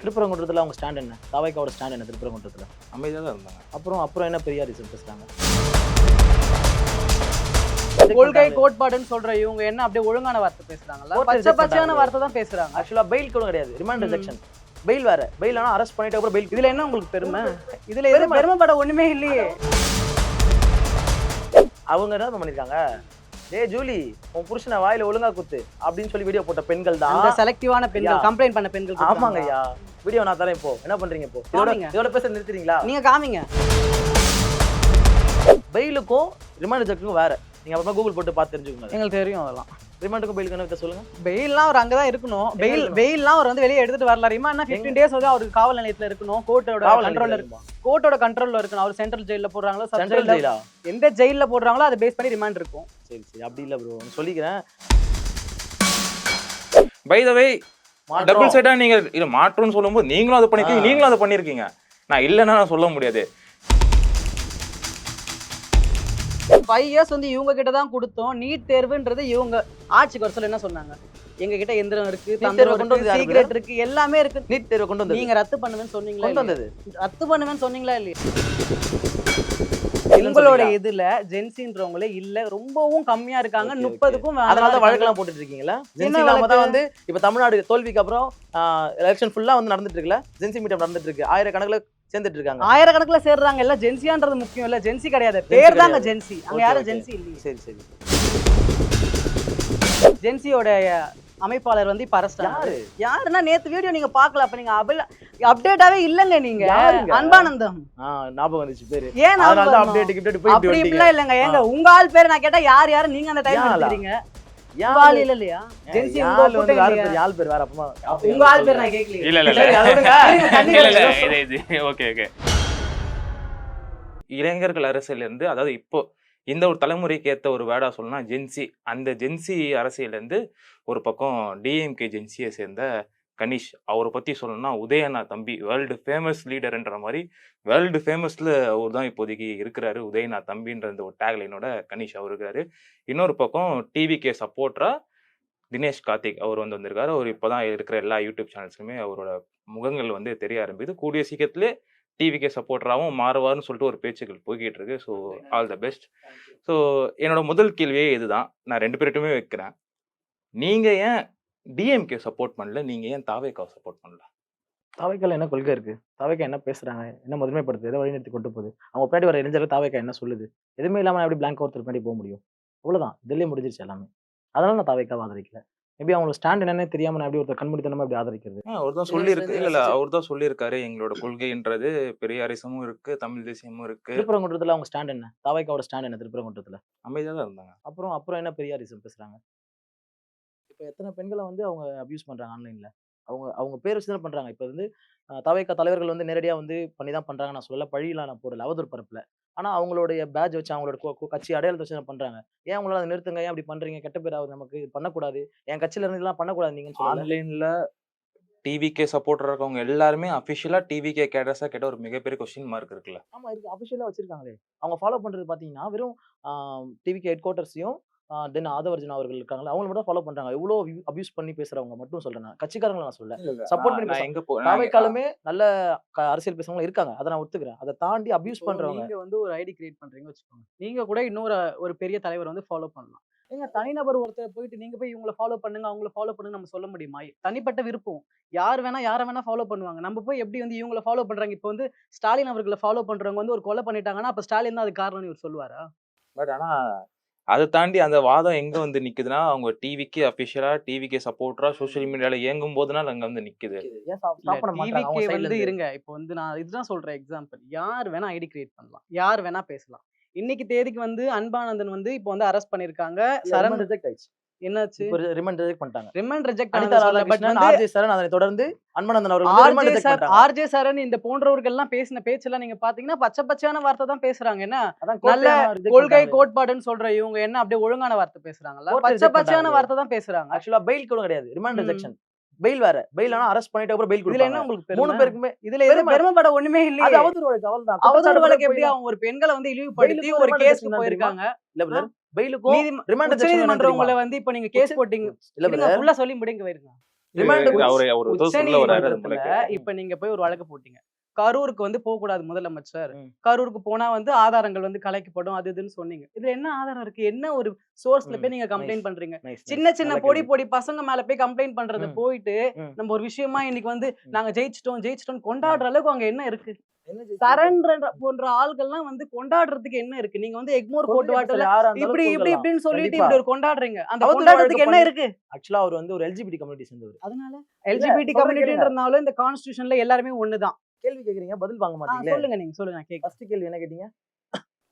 திருப்பரங்குன்றத்துல அவங்க ஸ்டாண்ட் என்ன? தாவைக்காவோட ஸ்டாண்ட் என்ன திருப்பரங்குன்றத்துல? அமைதியாக தான் இருந்தாங்க. அப்புறம் என்ன பெரியார் ரீசன் பேசுறாங்க? கொள்கை கோட்பாடுன்னு சொல்ற இவங்க என்ன அப்படியே ஒழுங்கான வார்த்தை பேசுறாங்கல்ல? பச்சையான வார்த்தை தான் பேசுறாங்க. ஆக்சுவலா பெயில் கூட கிடையாது, ரிமாண்ட் ரிஜெக்ஷன். பெயில் வேற. பெயில் ஆனா அரெஸ்ட் பண்ணிட்டு அப்புறம் பெயில். இதுல என்ன உங்களுக்கு பெருமை? இதுல எதுவும் பெருமைப்பட ஒண்ணுமே இல்லையே. அவங்க என்ன பண்ணிருக்காங்க? டேய் ஜூலி, உன் புருஷனை வாயில ஒழுங்கா குத்து அப்படின்னு சொல்லி வீடியோ போட்ட பெண்கள் தான் அந்த செலக்டிவான பெண்கள், கம்ப்ளைண்ட் பண்ண பெண்கள். ஆமாங்க ஐயா, வீடியோ நான் தரேன். இப்போ என்ன பண்றீங்க? இப்போ இதோட பேச நிறுத்துறீங்களா? நீங்க காமிங்க. பெயிலுக்கும் ரிமாண்ட் ரிஜெக்ஷனுக்கும் வேற. நீங்க அப்புறமா கூகுள் போட்டு பார்த்து தெரிஞ்சுக்கோங்க. எங்களுக்கு தெரியும் அதெல்லாம். ரிமாண்டுக்கும் பெயிலுக்கு என்ன சொல்லுங்க. பெயில்லாம் அவர் அங்கதான் இருக்கணும். பெயில்லாம் அவர் வந்து வெளியே எடுத்துட்டு வரல. ரிமாண்ட்னா 15 days வந்து அவருக்கு காவல் நிலையத்துல இருக்கணும். கோர்ட்டோட கண்ட்ரோல்ல இருக்கணும். கோர்ட்டோட கண்ட்ரோல்ல இருக்கணும். அவர் சென்ட்ரல் ஜெயில போடுறாங்களோ, சென்ட்ரல் ஜெயிலா, எந்த ஜெயில போடுறாங்களோ அதை பேஸ் பண்ணி ரிமாண்ட் இருக்கும். சரி அப்படி இல்ல ப்ரோ, நான் சொல்லிக்கிறேன். பை த வே, டபுள் சைடா நீங்க இது மாற்றம்னு சொல்லும்போது நீங்களும் அதை பண்ணிருக்கீங்க, நீங்களும் அதை பண்ணிருக்கீங்க. நான் இல்லைன்னா நான் சொல்ல முடியாது. 5 years வந்து இவங்க கிட்ட தான் கொடுத்தோம். நீட் தேர்வுன்றது இவங்க ஆட்சிக்கு வர சொல்ல என்ன சொன்னாங்க? எங்க கிட்ட எந்திரம் இருக்கு, தந்திரம் இருக்கு, சீக்ரெட் இருக்கு, எல்லாமே இருக்கு. நீட் தேர்வு கொண்டு வந்து நீங்க ரத்து பண்ணுவேன்னு சொன்னீங்களா? கொண்டு வந்தது ரத்து பண்ணுவேன்னு சொன்னீங்களா இல்லையா? உங்களோட இதுல ஜென்சின்றவங்களே இல்ல, ரொம்பவும் கம்மியா இருக்காங்க. 30க்கும் அதனால வழக்கெல்லாம் போட்டுட்டு இருக்கீங்களா? ஜென்சி இல்லாம தான் வந்து இப்ப தமிழ்நாடு தோல்விக்கு அப்புறம் எலெக்ஷன் ஃபுல்லா வந்து நடந்துட்டு இருக்குல்ல, ஜென்சி மீட்டிங் நடந்துட்டு இருக்கு. ஆயிரக்கணக்கில் சேர்ந்துட்டு இருக்காங்க. ஆயிரக்கணக்கில் சேர்றாங்க. எல்லாம் ஜென்சியான்றது முக்கியம் இல்ல. ஜென்சி கிடையாது, பேர் தாங்க ஜென்சி. அங்க யாரும் ஜென்சி இல்லையே. சரி ஜென்சியோட அமைப்பாளர் வந்து இப்ப அரெஸ்ட் யாருன்னா நேத்து வீடியோ நீங்க பாக்கல. அப்ப நீங்க அப்டேட்டாவே இல்லங்க. நீங்க அன்பானந்தம் ஞாபகம் வந்துச்சு பேரு. ஏன் அப்படி இப்படிலாம் இல்லங்க. ஏங்க உங்க ஆள் பேரு நான் கேட்டா யார் நீங்க அந்த டைம் எடுத்துறீங்க? ஆள் இல்ல இல்லையா? ஜென்சி உங்க ஆள் பேர் வேற. அப்பமா உங்க ஆள் பேர் நான் கேக்கல. இல்ல இது ஓகே. இளைஞர்கள் அரசியல இருந்து, அதாவது இப்போ இந்த ஒரு தலைமுறைக்கு ஏற்ற ஒரு வேர்டா சொல்லணும்னா ஜென்சி. அந்த ஜென்சி அரசியலேருந்து ஒரு பக்கம் டிஎம்கே ஜென்சியை சேர்ந்த கணேஷ், அவரை பற்றி சொல்லணும்னா உதயண்ணா தம்பி, வேர்ல்டு ஃபேமஸ் லீடர்ன்ற மாதிரி வேர்ல்டு ஃபேமஸில் அவர் தான் இப்போதைக்கு இருக்கிறாரு. உதயண்ணா தம்பின்ற இந்த ஒரு டேக்லைனோட கணேஷ் அவர் இருக்கிறாரு. இன்னொரு பக்கம் டிவிகே சப்போர்ட்டரா தினேஷ் கார்த்திக் அவர் வந்து வந்திருக்காரு. அவர் இப்போ தான் இருக்கிற எல்லா யூடியூப் சேனல்ஸுமே அவரோட முகங்கள் வந்து தெரிய ஆரம்பிக்குது. கூடிய சீக்கிரத்திலே டிவிகே சப்போர்ட்டராகவும் மாறுவார்னு சொல்லிட்டு ஒரு பேச்சுக்கள் போய்கிட்டு இருக்கு. So all the best. So என்னோட முதல் கேள்வியே இதுதான், நான் 2 பேர்ட்டுமே வைக்கிறேன். நீங்கள் ஏன் டிஎம்கே சப்போர்ட் பண்ணல? நீங்கள் ஏன் தாவேக்காவை சப்போர்ட் பண்ணல? தாவேக்கால என்ன கொள்கை இருக்கு? தாவேக்கா என்ன பேசுறாங்க? என்ன முதன்மைப்படுத்து? எதை வழிநடத்தி கொண்டு போகுது? அவங்க பின்னாடி வர இளைஞர்கள் தாவேக்கா என்ன சொல்லுது? எதுவுமே இல்லாமல் எப்படி பிளாங்க் ஒருத்தர் பின்னாடி போக முடியும்? அவ்வளோதான், இதுலேயே முடிஞ்சிருச்சு எல்லாமே. அதனால நான் தாவேக்காவை ஆதரிக்கல. மேபி அவங்களோட ஸ்டாண்ட் என்னன்னே தெரியாம நான் எப்படி ஒருத்தர் கண்மூடித்தனமா எப்படி ஆதரிக்கிறது? அவர் தான் சொல்லியிருக்கு. இல்லை அவர் தான் சொல்லியிருக்காரு, எங்களோட கொள்கைன்றது பெரியாரிசமும் இருக்கு, தமிழ் தேசியமும் இருக்கு. திருப்பரங்குன்றத்துல அவங்க ஸ்டாண்ட் என்ன? தாவேக்காவோட ஸ்டாண்ட் என்ன திருப்பரங்குன்றத்துல? அமைதியாக தான் இருந்தாங்க. அப்புறம் என்ன பெரியாரிசம் பேசுறாங்க? இப்போ எத்தனை பெண்களை வந்து அவங்க அபியூஸ் பண்றாங்க ஆன்லைன்ல? அவங்க பேர் வச்சு தான் பண்றாங்க. இப்போ வந்து தாவேக்கா தலைவர்கள் வந்து நேரடியா வந்து பண்ணி தான் பண்றாங்க. நான் சொல்லல, பழியெல்லாம் நான் போடல, அவதூறு பரப்பல. ஆனா அவங்களுடைய பேட்ச் வச்சு, அவங்களோட கட்சி அடையாளத்தை வச்சு தான் பண்றாங்க. ஏன் உங்களால அதை நிறுத்துங்க, ஏன் அப்படி பண்றீங்க? கெட்ட பேர் ஆகுது நமக்கு, இது பண்ணக்கூடாது. என் கட்சியில இருந்து இதெல்லாம் பண்ணக்கூடாது நீங்கன்னு சொல்லல. ஆன்லைன்ல டிவிகே சப்போர்ட்டர் இருக்கவங்க எல்லாருமே அஃபிஷியலா டிவிகே கேடர்ஸா கேட்ட ஒரு மிகப்பெரிய கொஸ்டின் மார்க் இருக்குல்ல. ஆமா இருக்கு, அபிஷியலா வச்சிருக்காங்களே. அவங்க ஃபாலோ பண்றது பாத்தீங்கன்னா வெறும் டிவிகே ஹெட் குவார்ட்டர்ஸையும் தென் ஆதவர்ஜுனா அவர்கள் இருக்காங்களா, அவங்கள மட்டும் ஃபாலோ பண்றாங்க. எவ்வளோ அபியூஸ் பண்ணி பேசுறவங்க மட்டும் சொல்றேன் நான், கட்சிக்காரங்களை நான் சொல்ல. சப்போர்ட் பண்ணி எங்க தாவேக்காலுமே நல்ல அரசியல் பேசுறவங்க இருக்காங்க, அதை நான் ஒத்துக்கிறேன். அதை தாண்டி அபியூஸ் பண்றவங்க. நீங்க வந்து ஒரு ஐடி கிரியேட் பண்றீங்க வச்சுக்கோங்க, நீங்க கூட இன்னொரு ஒரு பெரிய தலைவர் வந்து ஃபாலோ பண்ணலாம். ஏங்க தனிநபர் ஒருத்தர் போயிட்டு நீங்க போய் இவங்களை ஃபாலோ பண்ணுங்க, அவங்கள ஃபாலோ பண்ணுங்க நம்ம சொல்ல முடியுமா? தனிப்பட்ட விருப்பம். யார் வேணா யாரை வேணா ஃபாலோ பண்ணுவாங்க. நம்ம போய் எப்படி வந்து இவங்களை ஃபாலோ பண்றாங்க? இப்போ வந்து ஸ்டாலின் அவர்களை ஃபாலோ பண்றவங்க வந்து ஒரு கொலை பண்ணிட்டாங்கன்னா அப்ப ஸ்டாலின் தான் அது காரணம்னு இவர் சொல்லுவாரா? பட் ஆனா அதை தாண்டி அந்த வாதம் எங்க வந்து நிக்குதுன்னா, அவங்க டிவிக்கு அபிஷியலா டிவிக்கு சப்போர்ட்டரா சோசியல் மீடியால இயங்கும் போதுனால அங்க வந்து நிக்குது. டிவிக்கு வந்து இருங்க, இப்போ வந்து நான் இதுதான் சொல்றேன் எக்ஸாம்பிள். யார் வேணா ஐடி கிரியேட் பண்ணலாம், யார் வேணா பேசலாம். இன்னைக்கு தேதிக்கு வந்து அன்பானந்தன் வந்து இப்போ வந்து அரெஸ்ட் பண்ணிருக்காங்க. சரண் ரிஜெக்ட் ஆயிடுச்சு. என்னாச்சு? ரிமாண்ட் ரிஜெக்ட் பண்ணிட்டாங்க. ரிமாண்ட் ரிஜெக்ட் பட் ஆர்ஜே சரண் அதை தொடர்ந்து அன்பானந்தன் அவர்கள் ஆர்ஜே சரண் இந்த போன்றவர்கள் எல்லாம் பேசின பேச்செல்லாம் நீங்க பாத்தீங்கன்னா பச்சையான வார்த்தை தான் பேசுறாங்க. என்ன நல்ல கொள்கை கோட்பாடுன்னு சொல்ற இவங்க என்ன அப்படியே ஒழுங்கான வார்த்தை பேசுறாங்கல்ல? பச்சையான வார்த்தை தான் பேசுறாங்க. ஆக்சுவலா பெயில் கூட கிடையாது, ரிமாண்ட் ரிஜெக்ஷன். பெயில் வேற. பெயில் ஆனா அரெஸ்ட் பண்ணிட்டு அப்புறம் பெயில் இதுல என்ன உங்களுக்கு 3 பேருக்குமே இதுல எதுவும் பெருமைப்பட ஒண்ணுமே இல்லையே. அது அவதூறு வழக்கு, அவ்வளவுதான். அவதூறு வழக்கு எப்படி அவங்க ஒரு பெண்களை வந்து இழிவுபடுத்தி ஒரு கேஸ்க்கு போயிருக்காங்க? இல்ல பிரதர், பெயிலுக்கும் ரிமாண்ட் நீதிமன்றவங்கள வந்து இப்ப நீங்க கேஸ் போட்டீங்க. இல்ல பிரதர், ஃபுல்லா சொல்லி முடிங்க வைங்க. ரிமாண்டுக்கு அவரு ஒரு உச்ச சொல்ல வராரு அது நீதிமன்றத்துல உங்களுக்கு. இப்ப நீங்க போய் ஒரு வழக்கு போட்டீங்க. கரூருக்கு வந்து போகக்கூடாது முதலமைச்சர். ம். கரூருக்கு போனா வந்து ஆதாரங்கள் வந்து கலைக்கப்படும் அது இதுன்னு சொன்னீங்க. இதுல என்ன ஆதாரம் இருக்கு? என்ன ஒரு சோர்ஸ்ல ம். போய் நீங்க நைஸ் கம்ப்ளைண்ட் பண்றீங்க? நைஸ் சின்ன நைஸ் சின்ன நல்ல பொடி கேள்வி. பொடி பசங்க மேல போய் கம்ப்ளைண்ட் பண்றத ம். போயிட்டு ம். நம்ம ஒரு விஷயமா இன்னைக்கு வந்து ம். நாங்க ஜெயிச்சிட்டோம் ஜெயிச்சிட்டோம் ம். கொண்டாடுற அளவுக்கு அங்க என்ன இருக்கு? என்ன ஜெயிச்சிருக்கோம்? சரண்ன்ற போன்ற ஆள்கள்லாம் வந்து கொண்டாடுறதுக்கு என்ன இருக்கு? நீங்க வந்து எக்மோர் போர்ட் கொள்கை வாட்டர்ல யாரா இருந்தாலும் இப்படி இப்படி கொள்ளலாம். இப்படின்னு சொல்லிட்டு கண்டிப்பா. இப்படி ஒரு கொண்டாடுறீங்க. அந்த அவதூறு கொண்டாடுறதுக்கு வழக்கு என்ன பண்ணி இருக்கு? ஆக்சுவலா அவர் வந்து ஒரு எல்ஜிபிடி கம்யூனிட்டி சேர்ந்தவர். அதனால இல்ல எல்ஜிபிடி சொல்றேன் கேளுங்க. கம்யூனிட்டின்றதுனால இந்த கான்ஸ்டிடியூஷன்ல எல்லாருமே ஒண்ணுதான். கேள்வி கேக்குறீங்க, பதில் வாங்க மாட்டீங்களே. சொல்லுங்க நீங்க சொல்லுங்க நான் கேட்கிறேன். ஃபர்ஸ்ட் கேள்வி என்ன கேட்டீங்க?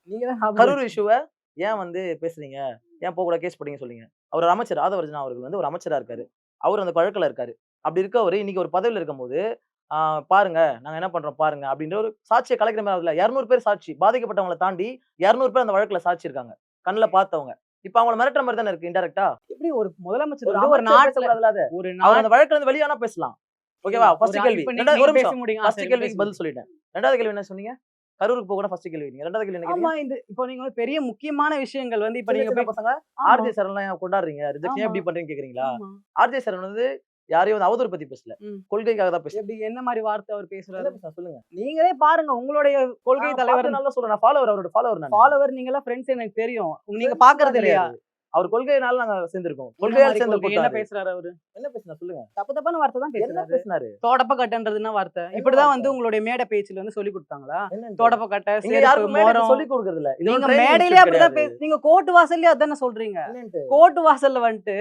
நீங்க தான் ஞாபகம் கரூர் வச்சு- இஷ்யூவ ஏன் வந்து பேசுறீங்க? ஏன் போகக்கூடாது கேஸ் போட்டீங்கன்னு சொல்றீங்க. அவர் ஒரு அமைச்சர் ஆதவர்ஜுனா அவர்கள் வந்து ஒரு அமைச்சரா இருக்காரு. அவர் அந்த வழக்குல இருக்காரு. அப்படி இருக்கவரு இன்னைக்கு ஒரு பதவியில இருக்கும்போது, பாருங்க நாங்க என்ன பண்றோம் பாருங்க அப்படின்ற ஒரு சாட்சிய கலைக்கிற மாதிரி ஆகுதுல்ல. 200 பேர் சாட்சி. பாதிக்கப்பட்டவங்கள தாண்டி 200 பேர் அந்த வழக்குல சாட்சி இருக்காங்க. கண்ணுல பார்த்தவங்க. இப்ப அவங்கள மிரட்டுற மாதிரி தானே இருக்கு இன்டைரக்ட்டா. எப்படி ஒரு முதலமைச்சர் ஒரு வந்து ஒரு அமைச்சர் நாட்டுல பேசக்கூடாதுல்ல அத. ஒரு அவர் நாட்டு அந்த வழக்குல இருந்து வெளிய வேணா பேசலாம். ஓகேவா? ஃபர்ஸ்ட் கேள்வி. இப்ப ரெண்டாவது நீங்க ஒரு பேச நிமிஷம். முடியுங்க. ஃபர்ஸ்ட் கேள்விக்கு பதில் சொல்லிட்டேன். ரெண்டாவது கேள்வி என்ன சொன்னீங்க? கரூருக்கு போக கூட ஃபர்ஸ்ட் கேள்வி கேட்டீங்க. ரெண்டாவது கேள்வி என்ன ஆமா கேட்டீங்க? இந்த இப்போ நீங்க வந்து பெரிய முக்கியமான விஷயங்கள் வந்து இப்ப சின்ன நீங்க சின்ன போய் பசங்க ஆமா, ஆர்ஜே சரவணன் ஏன் கொண்டாடுறீங்க? ரிஜெக்ஷன் ஏன் ஆமா, இப்படி பண்றீங்கன்னு கேக்குறீங்களா? ஆமா. ஆர்ஜே சரவணன் வந்து யாரையும் வந்து அவதூறு பத்தி பேசல. ம். கொள்கைக்காக தான் பேசுறாரு. எப்படி என்ன மாதிரி வார்த்தை அவர் என்ன பேசுறாரு? பேசுறாரு சொல்லுங்க. நீங்களே பாருங்க உங்களுடைய கொள்கை நான் தலைவர் பார்த்து நல்லா சொல்றேன். நான் ஃபாலோவர் அவரோட ஃபாலோவர் நானு. ஃபாலோவர் நீங்க எல்லாம் ஃப்ரெண்ட்ஸ் எனக்கு தெரியும். நீங்க ஃப்ரெண்ட்ஸ் பாக்குறது இல்லையா? கிடையாது. அவர் கொள்கையினால நாங்க சேர்ந்திருக்கோம். என்ன கொள்கையால மாதிரி சேர்ந்த கொள்கை? என்ன கூட்டம் அது. பேசுறாரு அவரு? என்ன பேசுனா சொல்லுங்க. தப்பு தப்பான வார்த்தை தான் என்ன பேசுறாரு. பேசுனாரு? தோடப்ப கட்டன்றது என்ன வார்த்தை? என்ன இப்படிதான் வார்த்தை? வந்து உங்களுடைய மேடை பேச்சுல வந்து சொல்லி கொடுத்தாங்களா? என்னன்னு தோடப்ப கட்ட, இங்க செருப்பு, யாருக்கும் மேடைக்கு மோரம். சொல்லிக் கொடுக்கறது இல்ல. இது நீங்க ஒரு ட்ரைனிங் மேடையிலே இன்ஸ்டிடியூட் அப்படிதான் கிடையாது. நீங்க கோர்ட் வாசல்லயே அதானே சொல்றீங்க. என்னன்ட்டு? கோர்ட் வாசல்ல வந்துட்டு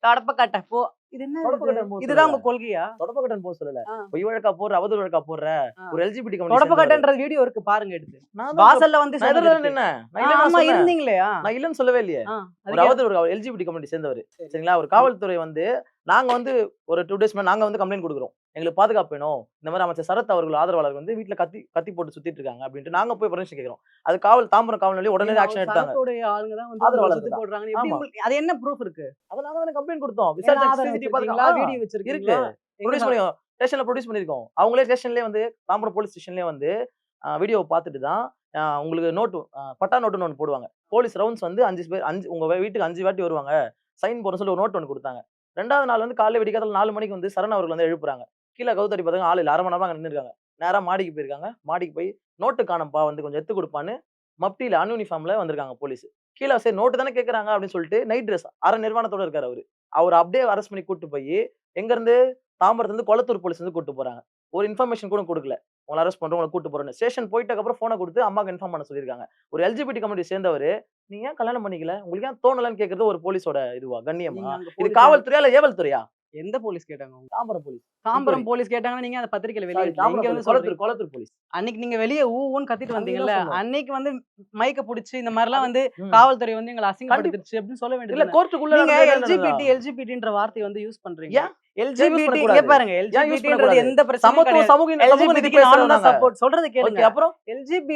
தோடப்ப கட்ட போ. இது என்ன தொடப்ப இது? கட்டன் போக இதுதான் சொல்லல. உங்க கொள்கையா? தொடப்ப கட்டன் போக சொல்லல. ஆ. பொய் வழக்கா போடுற, அவதூறு வழக்கா போடுற ஆ. ஒரு எல்ஜிபிடி தொடப்ப கம்யூனிட்டி சேர்ந்தவர். கட்டன்ற வீடியோ இருக்கு பாருங்க எடுத்து. நான் தான் வாசல்ல வந்து நான் சொன்னது எதிர்ல இருக்கு. நின்னேன். நான் இல்லன்னு ஆமா சொன்னேன். இருந்தீங்களா? நான் இல்லன்னு சொல்லவே இல்லையே. ஒரு அதுக்கு அவதூறு எல்ஜிபிடி கம்யூனிட்டி சேர்ந்தவர். சரிங்களா? ஒரு காவல்துறை வந்து நாங்க வந்து ஒரு 2 டேஸ் நாங்க வந்து கம்ப்ளைண்ட் குடுக்குறோம். எங்களுக்கு பாதுகாப்பு வேணும். இந்த மாதிரி அமைச்சர் சரத் அவர்கள் ஆதரவாளர் வந்து வீட்ல கத்தி போட்டு சுத்திட்டு இருக்காங்க அப்படின்ட்டு நாங்க போய் பெர்மிஷன் கேக்குறோம். அது தாம்பரம் காவல் நிலையம் உடனே ஆக்ஷன் எடுத்தாங்க. சரத்தோடைய ஆளுங்க தான் வந்து ஆதரவாளர் சுத்தி தான். போடுறாங்க. எப்படி ஆமா. உங்களுக்கு அது என்ன ப்ரூஃப் இருக்கு? அத நாங்க தானே கம்ப்ளைண்ட் குடுத்தோம். என்ன விசாரிச்சாங்க. ஆதாரம் சிசிடிவி வச்சிருக்கீங்களா? பாத்துக்கலாம். வீடியோ இருக்கு. வச்சிருக்கீங்களா? ப்ரொடியூஸ் பண்ணிருக்கோம். ஸ்டேஷன்ல ப்ரொடியூஸ் பண்ணிருக்கோம். அவங்களே ஸ்டேஷன்லயே வந்து தாம்பரம் போலீஸ் ஸ்டேஷன்லயே வந்து வீடியோவ பாத்துட்டு தான் உங்களுக்கு நோட்டு பட்டா நோட்டுன்னு ஒண்ணு போடுவாங்க. போலீஸ் ரவுண்ட்ஸ் வந்து 5 பேர் 5 உங்க வீட்டுக்கு 5 வாட்டி வருவாங்க. சைன் போட சொல்லி ஒரு நோட் ஒண்ணு குடுத்தாங்க. 2வது நாள் வந்து காலையில விடிகாத்தால 4 மணிக்கு வந்து சரண் அவர்கள் வந்து எழுப்புறாங்க. கீழ கவுத்தடி பாத்தாங்க ஆள் இல்ல. 1/2 மணி நேரமா அங்க நின்னுருக்காங்க. நேரா மாடிக்கு போயிருக்காங்க. மாடிக்கு போய் நோட்டு காணோம்பா வந்து கொஞ்சம் எடுத்து குடுப்பான்னு மப்டியில அன்யூனிஃபார்ம்ல வந்திருக்காங்க போலீஸ். கீழ சரி நோட்டு தானே கேக்குறாங்க அப்படின்னு சொல்லிட்டு நைட் ட்ரெஸ் அரை நிர்வாணத்தோட இருக்காரு அவரு. அவர அப்படியே அரெஸ்ட் பண்ணி கூட்டு போய் எங்க இருந்து தாம்பரத்துல இருந்து கொளத்தூர் போலீஸ் வந்து கூட்டு போறாங்க. ஒரு இன்ஃபர்மேஷன் கூட குடுக்கல. உங்கள அரெஸ்ட் பண்றோம், உங்கள கூட்டு போறோம்னு. ஸ்டேஷன் போயிட்டதுக்கு அப்புறம் ஃபோன குடுத்து அம்மாக்கு இன்ஃபார்ம் பண்ண சொல்லிருக்காங்க. ஒரு எல்ஜிபிடி கம்யூனிட்டி சேர்ந்தவரு, நீங்க ஏன் கல்யாணம் பண்ணிக்கல? உங்களுக்கு ஏன் தோணலன்னு கேக்குறது ஒரு போலீஸோட இதுவா? நீங்க கண்ணியமா? அங்க இது போலீஸ் காவல்துறையா இல்ல ஏவல் துறையா? எந்த போலீஸ் கேட்டாங்க உங்களுக்கு? தாம்பரம் போலீஸ். தாம்பரம் போலீஸ் கேட்டாங்கன்னா நீங்க அந்த பத்திரிக்கையில சாரி வெளியிடல. தாம்பரம் இங்க வந்து போலீஸ். சொல்றீங்க. கொளத்தூர் போலீஸ். அன்னைக்கு நீங்க வெளிய ஊன்னு கத்திட்டு அன்னைக்கு வந்தீங்கல்ல, தான் சொன்னோம். அன்னைக்கு வந்து மைக்க புடிச்சு இந்த மாதிரிலாம் வந்து ம். காவல்துறை வந்து எங்கள கண்டிப்பா. அசிங்கப்படுத்திருச்சு அப்படின்னு சொல்ல இல்ல வேண்டியது. கோர்ட்டுக்குள்ள நீங்க நடந்தது என்னன்னா, எல்ஜிபிடின்ற வார்த்தைய வந்து யூஸ் பண்றீங்க. ஏன்? ஏன் யூஸ் எல்ஜிபிடி பண்ணக்கூடாது? இங்க பாருங்க. ஏன் யூஸ் எல்ஜிபிடின்றது பண்ணக்கூடாது? எந்த பிரச்சனையும் சமத்துவம் கிடையாது. சமூக நீதி எல்ஜிபிடிக்கு நானும் தான் பேசுறவங்க. சப்போர்ட். சொல்றது ஓகே கேளுங்க. அப்புறம்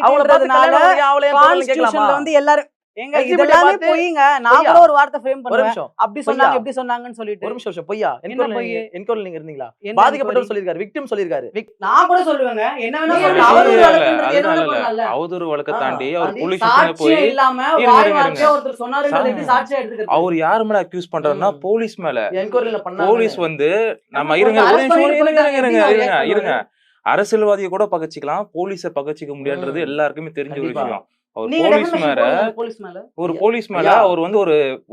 அவங்கள பார்த்து எல்ஜிபிடின்றதுனால கல்யாணம் பண்ணிக்க ஆவலையா தோணலன்னு கேட்கலாமா? கான்ஸ்டிடியூஷன்ல வந்து எல்லாரும் ஏங்க LGBT இதெல்லாமே பார்த்து பொய்ங்க. நான் பொய்யா? கூட ஒரு வார்த்தை ஃப்ரேம் ஒரு பண்ணுவேன். நிமிஷம். அப்படி பொய்யா? சொன்னாங்க, இப்படி சொன்னாங்கன்னு சொல்லிட்டு. ஒரு நிமிஷம் பொய்யா? என்ன பொய்? என்கொயரில நீங்க இருந்தீங்களா? என்ன பாதிக்கப்பட்டவர் என்கொயரி? சொல்லிருக்காரு. விக்டிம் சொல்லிருக்காரு. நான் கூட சொல்லுவேங்க. என்ன வேணா நீங்க சொல்லுங்க. எப்படி அவதூறு இல்ல, வழக்குன்றது என்ன அதனால வேணா இல்ல. பண்ணலாம்ல. அவதூறு வழக்க ஆ, தாண்டி அவர் தாண்டி போலீஸ் ஸ்டேஷன்ல போய் சாட்சியே இல்லாம இருங்க, வாய் இருங்க, வார்த்தையா இருங்க. ஒருத்தர் சொன்னாருன்றது எப்படி சாட்சியா எடுத்துக்கிறது? அவர் யாரு மேல அக்யூஸ் பண்றாருன்னா ம். போலீஸ் மேல. என்கொயரில பண்ணாங்க. போலீஸ் வந்து நம்ம நம்ம இருங்க வந்து ஒரு arrest நிமிஷம் பண்ணிட்டு இருங்க போயிட்டாங்க. இருங்க எப்படி இருங்க அவர் இருங்க react அரசியல்வாதியை கூட பகச்சிக்கலாம், போலீஸை பகச்சிக்க முடியாதுன்றது ம். எல்லாருக்குமே தெரிஞ்ச ஒரு கண்டிப்பா. விஷயம். அவர் நீங்க போலீஸ் defamation மேல போடுங்க போலீஸ் மேல. ஒரு போலீஸ் மேல ஐயா. அவர் வந்து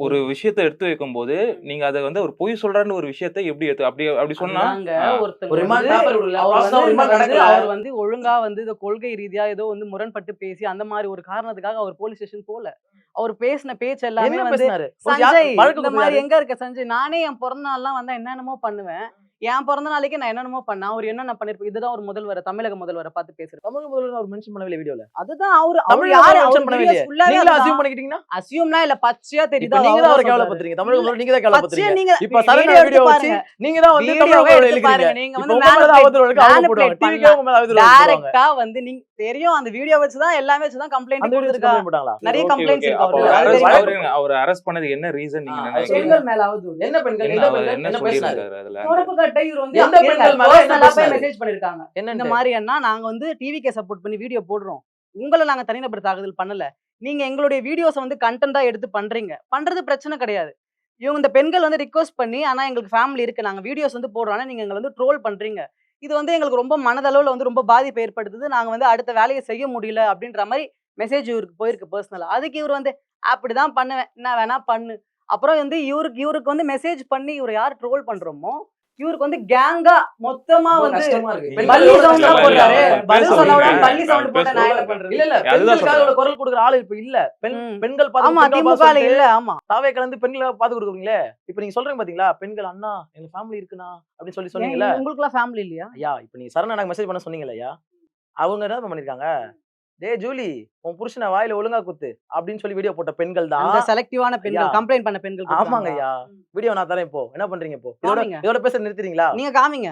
ஒரு விஷயத்தை எடுத்து வைக்கும்போது நீங்க அதை வந்து ஒரு பொய் சொல்றாருன்னு ஒரு விஷயத்தை எப்படி எடுத்து அப்படி சொன்னா அதாங்க ஒருத்தங்க ஒரு ரிமாண்ட் வந்து பேப்பர் விடல. அவர் ப்ராசஸா ஒரு வந்து ரிமாண்ட் நடக்கல. அவர் வந்து ஒழுங்கா வந்து இந்த கொள்கை ரீதியா ஏதோ வந்து முரண்பட்டு பேசி அந்த மாதிரி ஒரு காரணத்துக்காக அவர் போலீஸ் ஸ்டேஷன் போல. அவர் பேசின பேச்சு எல்லாமே என்ன வந்து பேசினாரு? சஞ்சய் வழக்கு இந்த மாதிரி கொடுத்தாரு. எங்க இருக்க சஞ்சய்? நானே என் பிறந்த நாள்லாம் வந்தா என்னென்னமோ பண்ணுவேன். என் பிறந்த நாளைக்கு நான் என்னென்னமோ பண்ணேன். அவர் என்னென்ன பண்ணிருப்பேன். இதுதான் ஒரு முதல்வரை தமிழக முதல்வரை பார்த்து பேசுறேன். தமிழக முதல்வர் அவர் மென்ஷன் பண்ணவே இல்ல வீடியோல. அதுதான் அவர் தமிழக யாரு முதல்வர் அவர் mention பண்ணவே இல்லையே. ஃபுல்லாவே நீங்களே அதுதான். அசியூம் பண்ணிக்கிட்டீங்கன்னா அசியூம்லாம் இல்ல பச்சையா இப்ப தெரியுதா? நீங்க தான் அவரை அவர் கேவலப்படுத்துறீங்க. தமிழக முதல்வர் நீங்க தான் பச்சையா கேவலப்படுத்துறீங்க. நீங்க இப்ப சரண வீடியோ வீடியோ எடுத்து வச்சு பாருங்க. நீங்க தான் வந்து தமிழக வீடியோவே முதல்வர் எடுத்து எழுக்கிறீங்க. பாருங்க. நீங்க இப்ப வந்து உங்க மேல தான் அவதூறு வழக்கு அவங்க போடுவாங்க. manipulate டிவிக்கே உங்க மேல அவதூறு வழக்கு போடுவாங்க. டைரக்டா வந்து நீங்க தெரியும் அந்த வீடியோ வச்சு தான் எல்லாமே வச்சு தான் கம்ப்ளைண்ட் அந்த வீடியோ கொடுத்திருக்கா. கம்ப்ளைண்ட் போட்டாங்களா? நிறைய ஓகே கம்ப்ளைண்ட்ஸ் ஓகே இருக்கு அப்போ அவருக்கு. அது வழக்கு தெரியும். அவர் அரெஸ்ட் பண்ணது என்ன ரீசன் நீங்க ஆ, நினைக்கிறீங்க? சொல்லுங்க. பெண்கள் மேல அவதூறு. என்ன பெண்கள் என்ன எந்த அவர் பெண்கள் என்ன என்ன பேசினாரு? சொல்லியிருக்காரு அதுல? தொடர்பு கட்டை இவர் வந்து எந்த பெண்கள் மேல என்ன personal ஆ போய் பேசினாரு? மெசேஜ் பண்ணிருக்காங்க. இந்த என்னன்னு மாதிரி அண்ணா நாங்க வந்து டிவிக்கே சப்போர்ட் பண்ணி வீடியோ போடுறோம். உங்களை நாங்க தனிநபர் தாக்குதல் பண்ணல. நீங்க எங்களுடைய வீடியோஸ வந்து கண்டென்ட்டா எடுத்து பண்றீங்க. பண்றது பிரச்சனை கிடையாது. இவங்க இந்த பெண்கள் வந்து ரிக்வெஸ்ட் பண்ணி, ஆனா எங்களுக்கு ஃபேமிலி இருக்கு. நாங்க வீடியோஸ் வந்து போடுறோம். ஆனா நீங்க எங்கள வந்து ட்ரோல் பண்றீங்க. இது வந்து எங்களுக்கு ரொம்ப மனதளவுல வந்து ரொம்ப பாதிப்பை ஏற்படுத்துது. நாங்க வந்து அடுத்த வேலைய செய்ய முடியல அப்படின்ற மாரி மெசேஜ் இவருக்கு போயிருக்கு பெர்சனலா. அதுக்கு இவரு வந்து அப்படிதான் பண்ணுவேன். என்ன வேணா பண்ணு. அப்புறம் வந்து இவருக்கு வந்து மெசேஜ் பண்ணி இவர யார் ட்ரோல் பண்றோமோ, இவருக்கு வந்து கேங்கா மொத்தமா ரொம்ப வந்து கஷ்டமா இருக்கு. நீங்க பல்லி பெண்கள் சவுண்ட் எவ்வளவு தான் இல்ல, இல்ல, போடுறாரு. அவர் பதில் பேச சொன்னா கூட விடுங்க. பல்லி சவுண்ட் அவர் போட்டா பேச நான் என்ன விடுங்க. பண்றது? இல்ல அதுதான் பெண்களுக்காக சொல்றேன். இவ்வளவு குரல் கொடுக்குற ஆளு இப்ப இல்ல. ம். பெண்கள் பாத்து ஆமா பெண்கள் பாத்து திமுகல சொல்லிட்டு இல்ல. ஆமா. தாவே கலந்து பெண்களை பாத்து கொடுக்குறீங்களே. இப்ப நீங்க சொல்றீங்க பாத்தீங்களா, பெண்கள் அண்ணா எங்க ஃபேமிலி இருக்குண்ணா அப்படின்னு சொல்லி ஏன் சொன்னீங்கல்ல. உங்களுக்குலாம் ஃபேமிலி இல்லையா? ஐயா இப்ப நீங்க சரண் எனக்கு மெசேஜ் பண்ண சொன்னீங்கல்ல ஐயா, அவங்க என்ன பண்ணிருக்காங்க, டேய் ஜூலி உன் புருஷனை வாயில ஒழுங்கா குத்து அப்படின்னு சொல்லி வீடியோ போட்ட பெண்கள் அந்த தான். செலக்டிவான ஐயா பெண்கள் கம்ப்ளைண்ட் பண்ண பெண்கள் ஆமாங்க குடுத்தாங்களா? ஐயா, வீடியோ நான் தரேன். இப்போ என்ன பண்றீங்க? இப்போ இதோட காமிங்க. இதோட பேச நிறுத்துறீங்களா? நீங்க காமிங்க.